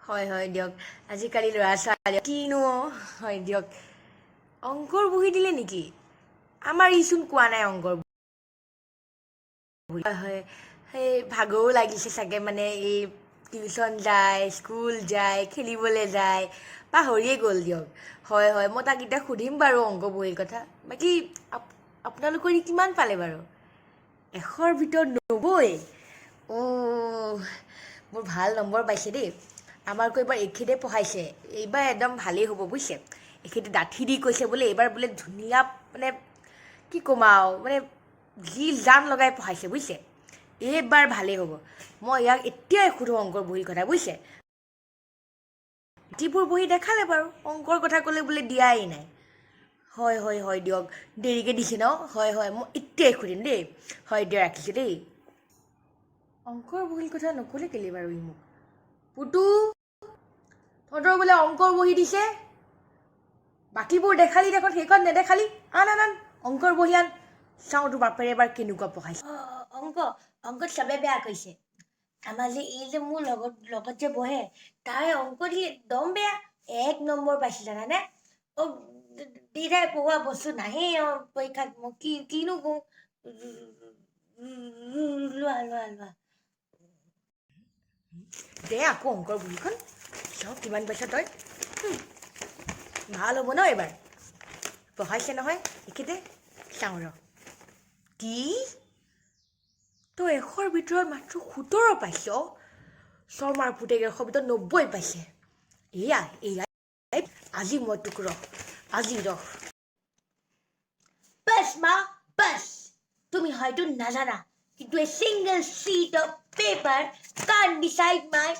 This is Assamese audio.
হয় হয় দিয়ক আজিকালি ল'ৰা ছোৱালী কিনো হয় দিয়ক অংকৰ বহি দিলে নেকি আমাৰ ইচোন কোৱা নাই অংকৰ বহি হয় হয় সেই ভাগৰো লাগিছে চাগে মানে এই টিউচন যায় স্কুল যায় খেলিবলৈ যায় পাহৰিয়ে গ'ল দিয়ক হয় হয় মই তাক এতিয়া সুধিম বাৰু অংক বহীৰ কথা বাকী আপোনালোকৰ ই কিমান পালে বাৰু এশৰ ভিতৰত 90 অ' মোৰ ভাল নম্বৰ পাইছে দেই আমাৰকো এইবাৰ এখেতে পঢ়াইছে এইবাৰ একদম ভালেই হ'ব বুজিছে এখেতে ডাঠি দি কৈছে বোলে এইবাৰ বোলে ধুনীয়া মানে কি ক'ম আৰু মানে যি জান লগাই পঢ়াইছে বুজিছে এইবাৰ ভালেই হ'ব মই ইয়াক এতিয়াই সোধোঁ অংকৰ বহীৰ কথা বুজিছে যিবোৰ বহি দেখালে বাৰু অংকৰ কথা ক'লে বোলে দিয়াই নাই হয় হয় হয় দিয়ক দেৰিকৈ দিছে ন হয় হয় মই এতিয়াই সুধিম দেই হয় দিয়া ৰাখিছোঁ দেই অংকৰ বহীৰ কথা নক'লে কেলে বাৰু ই মোক পুতু তহঁতৰ বোলে অংকৰ বহি দিছে বাকীবোৰ দেখালি দেখোন সেইখন নেদেখালি আন আন আন অংকৰ বহি আন চাওঁ তোৰ বাপেৰে এবাৰ কেনেকুৱা পঢ়াইছে অংক অংকত চবে বেয়া কৈছে আমাৰ যে এই যে মোৰ লগত যে বহে তাই অংক দিলে একদম বেয়া 1 নম্বৰ পাইছে জানানে অ দিদাই পঢ়োৱা বস্তু নাহেই পৰীক্ষাত মই কিনো কওঁ লোৱা লোৱা লোৱা দে আকৌ অংকৰ বহীখন চাওঁ কিমান পাইছ তই ভাল হ'ব ন এইবাৰ পঢ়াইছে নহয় এখেতে চাওঁ ৰ কি তই এশৰ ভিতৰত মাত্ৰ 17 পাইছ শৰ্মাৰ পুতেকে এশৰ ভিতৰত 90 পাইছে এয়া এয়া আজি মই তোক আজি বাস মা বাস তুমি হয়তো নাজানা কিন্তু a single sheet of paper can't decide my